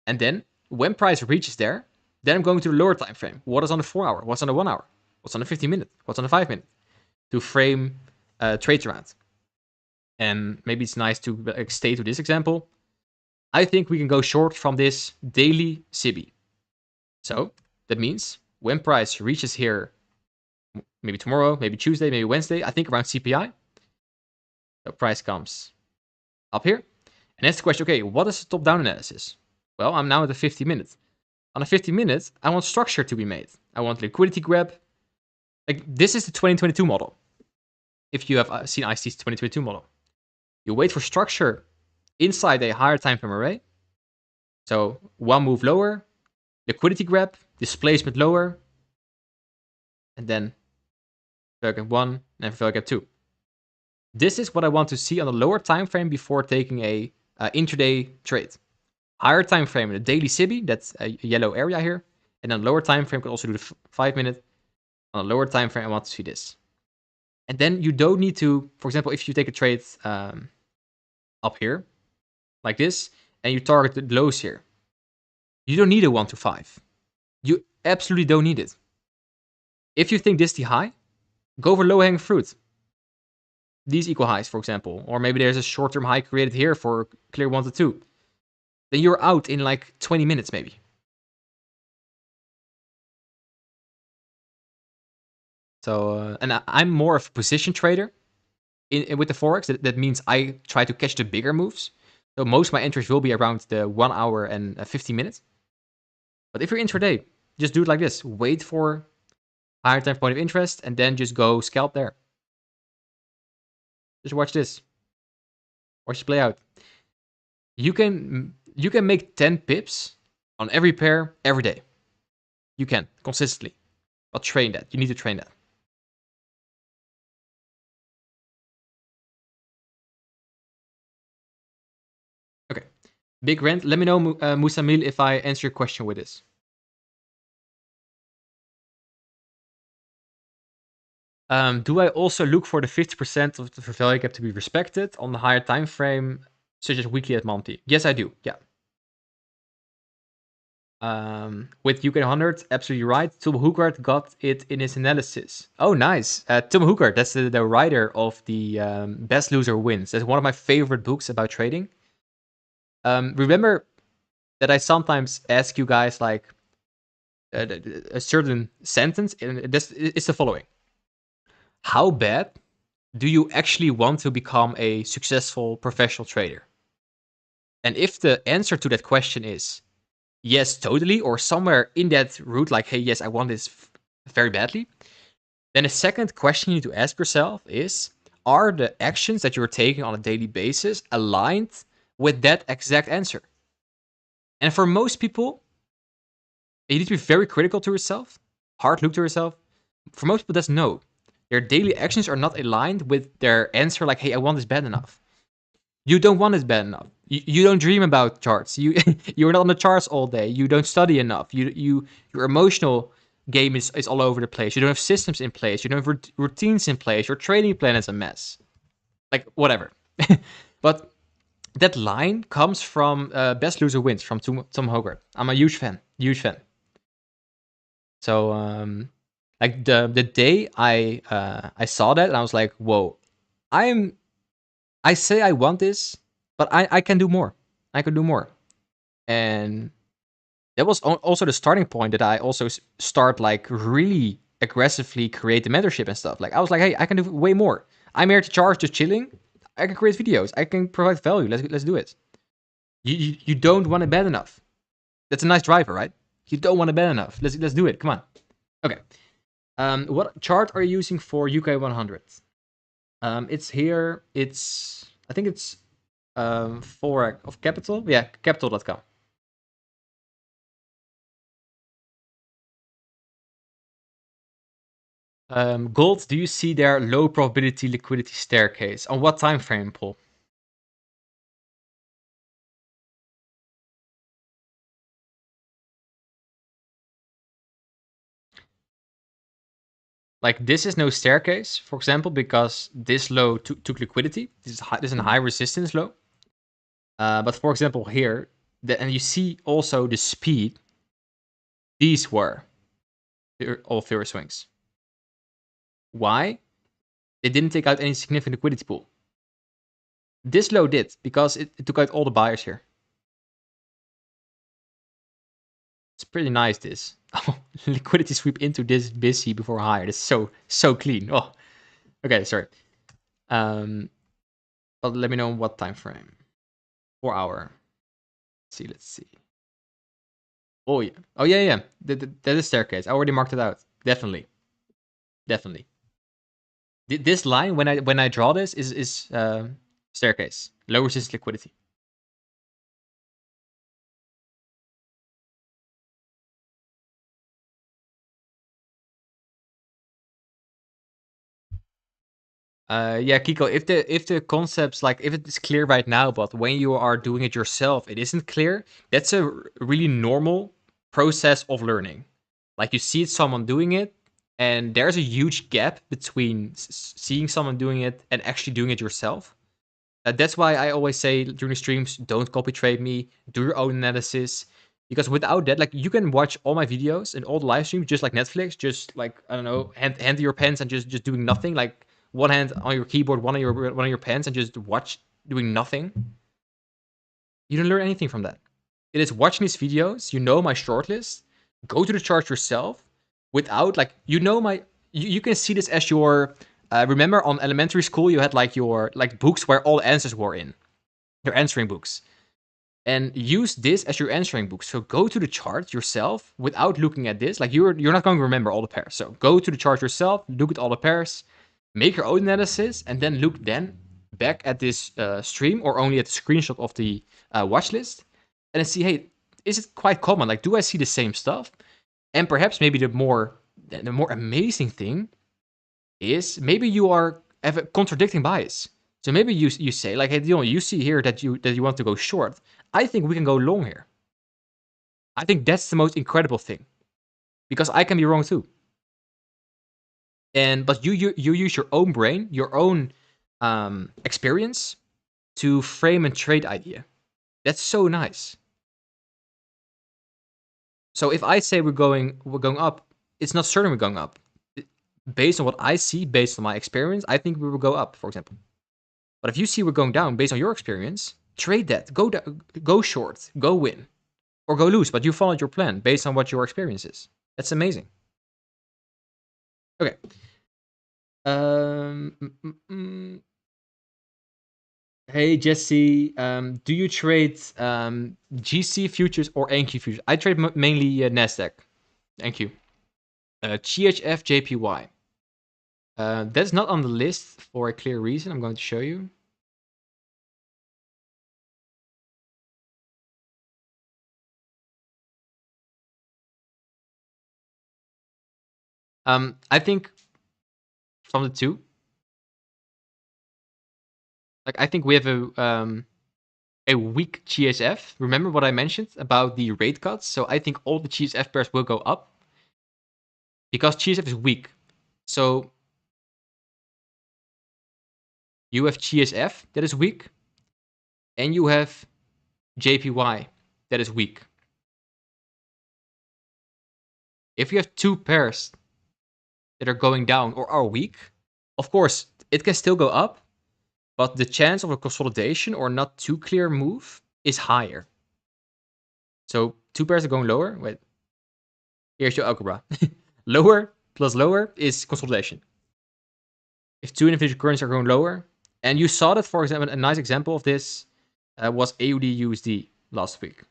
And then when price reaches there, then I'm going to the lower time frame. What is on the 4-hour? What's on the 1-hour? What's on the 15-minute? What's on the 5-minute? To frame trades around. And maybe it's nice to stay to this example. I think we can go short from this daily SIBI. So that means when price reaches here, maybe tomorrow, maybe Tuesday, maybe Wednesday, I think around CPI, the price comes up here. And that's the question, okay, what is the top-down analysis? Well, I'm now at the 50-minute. On a 50-minute, I want structure to be made. I want liquidity grab. Like, this is the 2022 model. If you have seen IC's 2022 model. You wait for structure inside a higher time frame array. So one move lower, liquidity grab, displacement lower, and then value gap 1 and value gap 2. This is what I want to see on the lower time frame before taking a intraday trade. Higher time frame, the daily SIBI, that's a yellow area here. And then lower time frame, can also do the 5 minute. On a lower time frame, I want to see this. And then you don't need to, for example, if you take a trade up here, like this, and you target the lows here, you don't need a 1 to 5. You absolutely don't need it. If you think this is the high, go for low-hanging fruit. These equal highs, for example. Or maybe there's a short-term high created here for clear 1 to 2. Then you're out in like 20 minutes, maybe. So, and I'm more of a position trader with the Forex. That means I try to catch the bigger moves. So most of my entries will be around the 1 hour and 15 minutes. But if you're intraday, just do it like this. Wait for higher time point of interest and then just go scalp there. Just watch this. Watch it play out. You can make 10 pips on every pair every day. You can consistently. But train that. You need to train that. Okay. Big rant. Let me know, Musamil, if I answer your question with this. Do I also look for the 50% of the value gap to be respected on the higher time frame, such as weekly at monthly? Yes, I do. Yeah. With UK 100, absolutely right. Tom Hoogart got it in his analysis. Oh, nice. Tom Hoogart, that's the writer of the Best Loser Wins. That's one of my favorite books about trading. Remember that I sometimes ask you guys like a certain sentence, and this is the following. How bad do you actually want to become a successful professional trader? And if the answer to that question is yes, totally, or somewhere in that route, like, hey, yes, I want this very badly, then the second question you need to ask yourself is, are the actions that you're taking on a daily basis aligned with that exact answer? And for most people, you need to be very critical to yourself, hard look to yourself. For most people, that's no. Their daily actions are not aligned with their answer, like, hey, I want this bad enough. You don't want it bad enough. You don't dream about charts. You're not on the charts all day. You don't study enough. Your emotional game is all over the place. You don't have systems in place. You don't have routines in place. Your training plan is a mess. Like, whatever. But that line comes from Best Loser Wins from Tom Hogarth. I'm a huge fan. Huge fan. So, like the day I saw that, and I was like, whoa, I say I want this, but I can do more. I can do more. And that was also the starting point that I also start like really aggressively create the mentorship and stuff. Like I was like, hey, I can do way more. I'm here to charge, just chilling. I can create videos. I can provide value. Let's do it. You don't want it bad enough. That's a nice driver, right? You don't want it bad enough. Let's do it. Come on. Okay. What chart are you using for UK 100? It's here. I think it's Forex of Capital. Yeah, capital.com. Gold, do you see their low probability liquidity staircase? On what time frame, Paul? Like this is no staircase, for example, because this low took liquidity. This is a high resistance low. But for example, here, and you see also the speed. These were all fair swings. Why? They didn't take out any significant liquidity pool. This low did, because it took out all the buyers here. It's pretty nice, this. Oh, liquidity sweep into this busy before higher. It's so clean. Oh, okay, sorry. But let me know what time frame. 4 hour. Let's see. Oh yeah. Oh yeah. That is staircase. I already marked it out. Definitely. This line when I draw this is staircase. Low resistance liquidity. Yeah, Kiko, if the concepts, like if it is clear right now, but when you are doing it yourself, it isn't clear, that's a really normal process of learning. Like you see someone doing it, and there's a huge gap between seeing someone doing it and actually doing it yourself. That's why I always say during the streams, don't copy trade me, do your own analysis. Because without that, like you can watch all my videos and all the live streams just like Netflix, just like I don't know, hand your pens and just doing nothing, like one hand on your keyboard, one on your pens, and just watch doing nothing. You don't learn anything from that. It is watching these videos, you know my shortlist, go to the chart yourself without like you can see this as your remember on elementary school you had like your like books where all answers were in. Your answering books. And use this as your answering book. So go to the chart yourself without looking at this. Like you're not going to remember all the pairs. So go to the chart yourself, look at all the pairs, make your own analysis, and then look then back at this stream or only at the screenshot of the watch list, and then see, hey, is it quite common? Like, do I see the same stuff? And perhaps maybe the more amazing thing is maybe you have a contradicting bias. So maybe you say like, hey, Dion, you see here that you want to go short. I think we can go long here. I think that's the most incredible thing, because I can be wrong too. But you use your own brain, your own experience to frame a trade idea. That's so nice. So if I say we're going up, it's not certain we're going up. Based on what I see, based on my experience, I think we will go up, for example. But if you see we're going down based on your experience, trade that. Go short, go win, or go lose. But you followed your plan based on what your experience is. That's amazing. Okay. Hey Jesse, do you trade GC futures or NQ futures? I trade mainly Nasdaq, NQ, GHF, JPY. That's not on the list for a clear reason. I'm going to show you. I think from the two, like I think we have a weak GSF. Remember what I mentioned about the rate cuts? So I think all the GSF pairs will go up because GSF is weak. So you have GSF that is weak, and you have JPY that is weak. If you have two pairs that are going down or are weak, of course, it can still go up, but the chance of a consolidation or not too clear move is higher. So two pairs are going lower. Wait, here's your algebra. Lower plus lower is consolidation. If two individual currencies are going lower, and you saw that, for example, a nice example of this was AUD USD last week.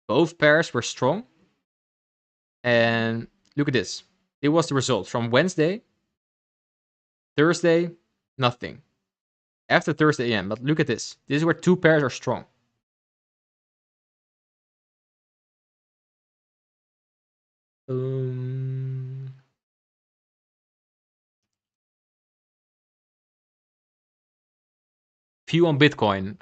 Both pairs were strong. And look at this. It was the result from Wednesday, Thursday, nothing. After Thursday AM, but look at this. This is where two pairs are strong. View on Bitcoin.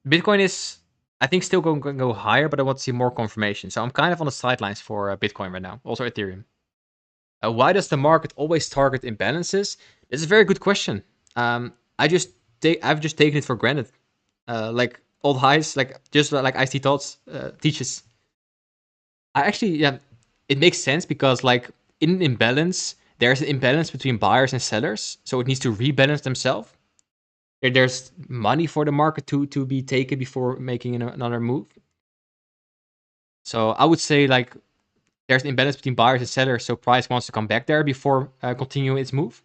Bitcoin is, I think, still going to go higher, but I want to see more confirmation. So I'm kind of on the sidelines for Bitcoin right now. Also Ethereum. Why does the market always target imbalances? It's a very good question. I've just taken it for granted. Like old highs, like just like IC Thoughts teaches. It makes sense because like in an imbalance, there's an imbalance between buyers and sellers, so it needs to rebalance themselves. There's money for the market to be taken before making another move. So I would say like there's an imbalance between buyers and sellers, so price wants to come back there before continuing its move.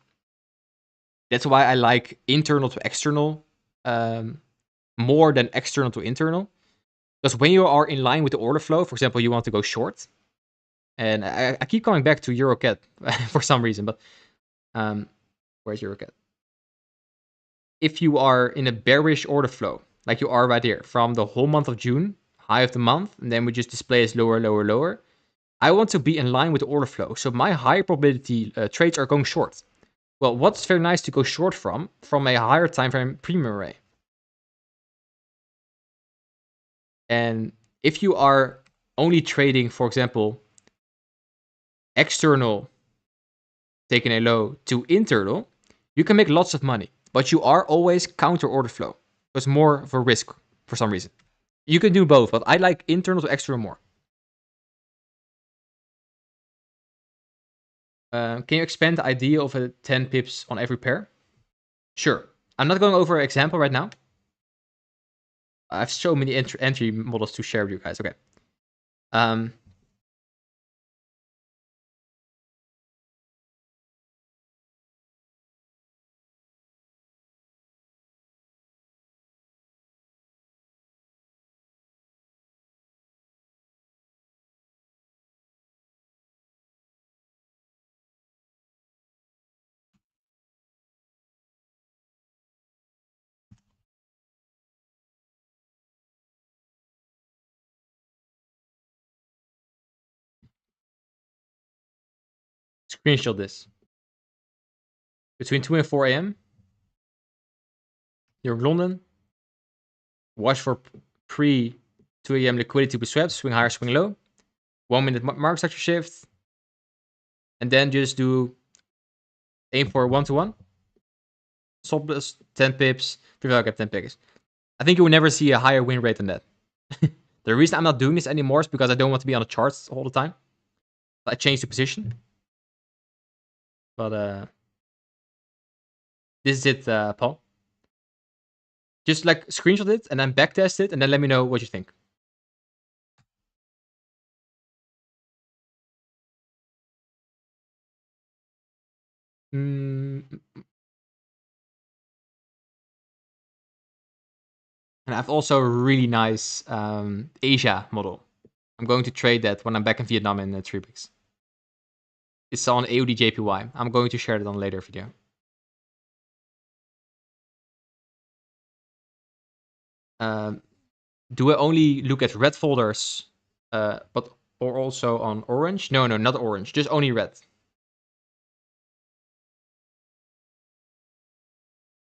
That's why I like internal to external more than external to internal. Because when you are in line with the order flow, for example, you want to go short, and I keep coming back to EuroCat for some reason, but where's EuroCat? If you are in a bearish order flow, like you are right here, from the whole month of June, high of the month, and then we just display as lower, lower, lower, I want to be in line with the order flow. So my high probability trades are going short. Well, what's very nice to go short from a higher time frame premium array. And if you are only trading, for example, external taking a low to internal, you can make lots of money, but you are always counter order flow. It's more of a risk for some reason. You can do both, but I like internal to external more. Can you expand the idea of a 10 pips on every pair? Sure. I'm not going over an example right now. I have so many entry models to share with you guys. Okay. Screenshot this. Between 2 and 4 a.m., you're in London. Watch for pre 2 a.m. liquidity to be swept, swing higher, swing low. 1 minute market structure shift. And then just do aim for 1-to-1. Stop loss 10 pips, prevalue gap 10 pips. I think you will never see a higher win rate than that. The reason I'm not doing this anymore is because I don't want to be on the charts all the time. I changed the position. But this is it, Paul. Just like screenshot it and then backtest it and then let me know what you think. And I have also a really nice Asia model. I'm going to trade that when I'm back in Vietnam in 3 weeks. It's on AUD JPY. I'm going to share it on a later video. Do I only look at red folders, or also on orange? No, not orange. Just only red.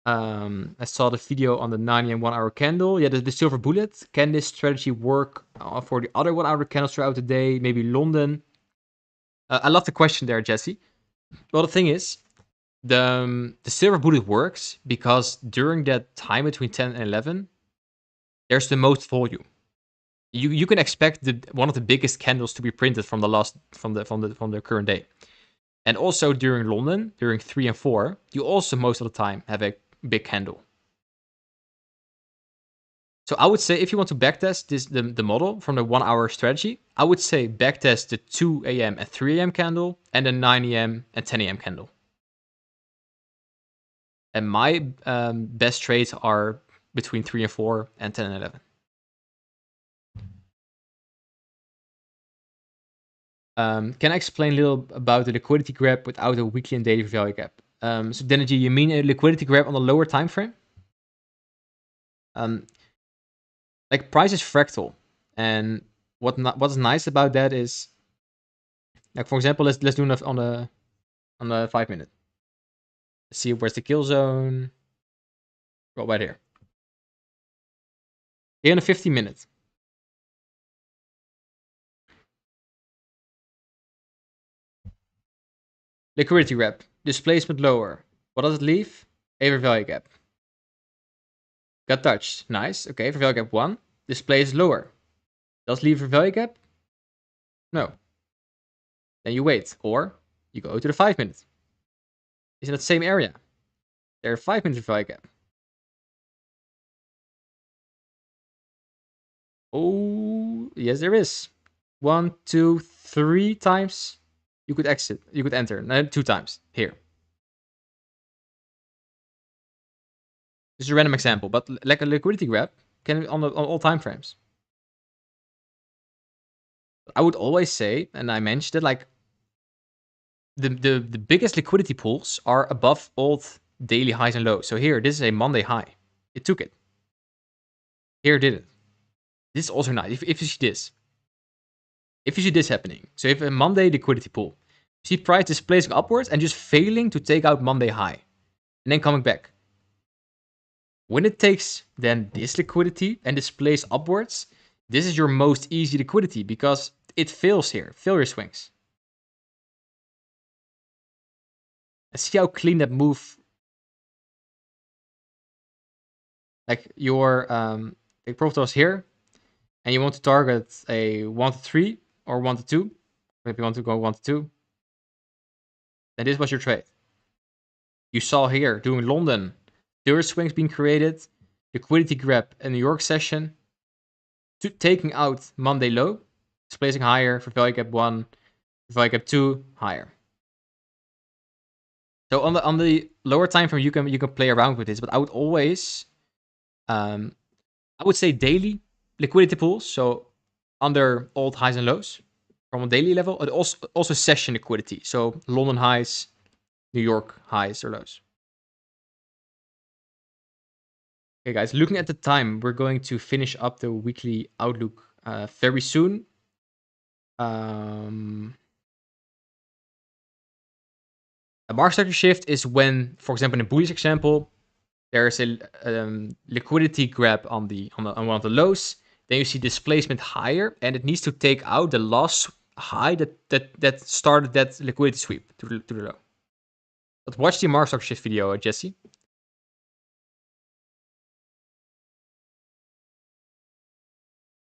I saw the video on the 90 and 1 hour candle. Yeah, the silver bullet. Can this strategy work for the other 1 hour candles throughout the day? Maybe London. I love the question there, Jesse. Well, the thing is, the silver bullet works because during that time between 10 and 11, there's the most volume. You can expect one of the biggest candles to be printed from the current day. And also during London, during 3 and 4, you also most of the time have a big candle. So I would say if you want to backtest the model from the 1 hour strategy, I would say backtest the 2 a.m. and 3 a.m. candle and the 9 a.m. and 10 a.m. candle. And my best trades are between 3 and 4 and 10 and 11. Can I explain a little about the liquidity grab without a weekly and daily value gap? So Denergy, you mean a liquidity grab on a lower time frame? Like price is fractal, and what's nice about that is, like for example, let's do it on the 5 minute. Let's see where's the kill zone. Well, right here. Here on the 50 minute. Liquidity grab, displacement lower. What does it leave? A value gap. Got touched. Nice. Okay, for value gap 1. Display is lower. Does it leave a value gap? No. Then you wait. Or you go to the 5 minute. It's in that same area. There are 5 minutes value gap. Oh, yes, there is. 1, 2, 3 times. You could exit. You could enter. No, 2 times. Here. This is a random example, but like a liquidity grab can on all time frames. I would always say, and I mentioned it, like the biggest liquidity pools are above old daily highs and lows. So here, this is a Monday high. It took it. Here it did it. This is also nice. If you see this. If you see this happening. So if a Monday liquidity pool See price displacing upwards and just failing to take out Monday high and then coming back. When it takes then this liquidity and displays upwards, this is your most easy liquidity because it fails here, failure swings. And see how clean that move. Like your the profit was here, and you want to target a 1 to 3 or 1 to 2. If you want to go 1 to 2, then this was your trade. You saw here during London, failure swings being created, liquidity grab in New York session, taking out Monday low, displacing higher for value gap 1, for value gap 2, higher. So on the lower time frame, you can play around with this, but I would always, I would say daily liquidity pools. So under old highs and lows from a daily level, and also session liquidity. So London highs, New York highs or lows. Okay, guys, looking at the time, we're going to finish up the weekly outlook very soon. A market structure shift is when, for example, in a bullish example, there's a liquidity grab on one of the lows. Then you see displacement higher, and it needs to take out the last high that started that liquidity sweep to the low. But watch the market structure shift video, Jesse.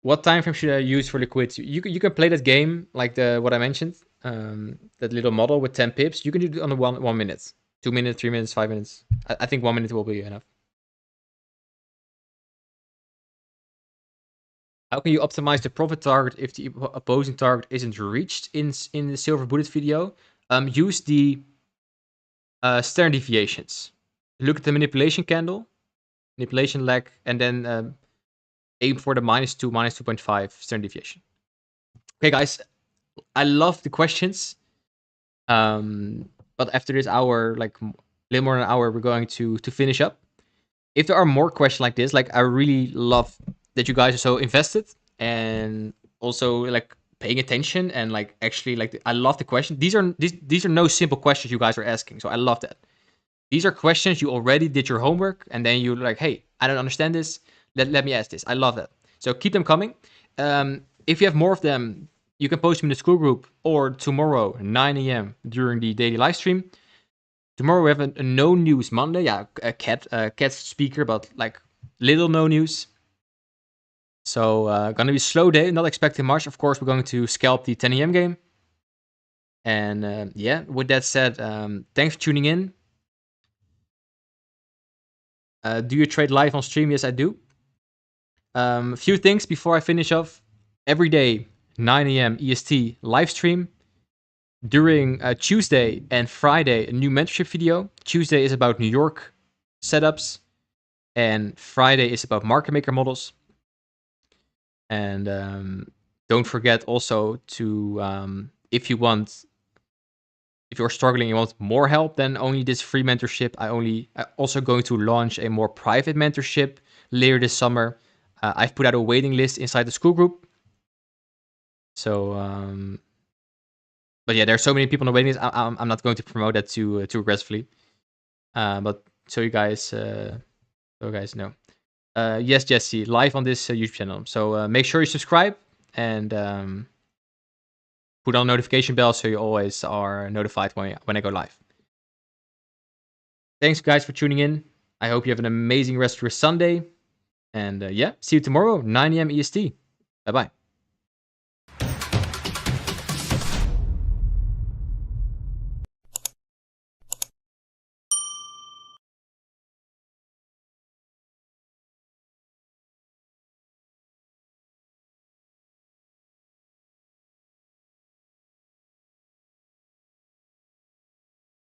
What time frame should I use for liquidity? You can play that game like what I mentioned, that little model with 10 pips. You can do it on the 1 minute, 2 minutes, 3 minutes, 5 minutes. I think 1 minute will be enough. How can you optimize the profit target if the opposing target isn't reached in the silver bullet video? Use the standard deviations. Look at the manipulation candle, manipulation leg, and then aim for the -2, -2.5 standard deviation. Okay, guys, I love the questions. But after this hour, like a little more than an hour, we're going to finish up. If there are more questions like this, like I really love that you guys are so invested and also like paying attention and like actually like I love the question. These are no simple questions you guys are asking, so I love that. These are questions you already did your homework and then you're like, hey, I don't understand this. Let me ask this. I love that. So keep them coming. If you have more of them, you can post them in the Skool group or tomorrow 9 a.m. during the daily live stream. Tomorrow we have a no news Monday. Yeah, a cat speaker, but like little no news. So gonna be a slow day. Not expecting much. Of course, we're going to scalp the 10 a.m. game. And yeah, with that said, thanks for tuning in. Do you trade live on stream? Yes, I do. A few things before I finish off. Every day, 9 a.m. EST live stream. During Tuesday and Friday, a new mentorship video. Tuesday is about New York setups, and Friday is about market maker models. And don't forget also to, if you're struggling, you want more help than only this free mentorship, I'm also going to launch a more private mentorship later this summer. I've put out a waiting list inside the Skool group. So, but yeah, there are so many people on the waiting list. I'm not going to promote that too aggressively. But so you guys know. Yes, Jesse, live on this YouTube channel. So make sure you subscribe and put on notification bell so you always are notified when I go live. Thanks, guys, for tuning in. I hope you have an amazing rest of your Sunday. And yeah, see you tomorrow, 9 a.m. EST. Bye-bye.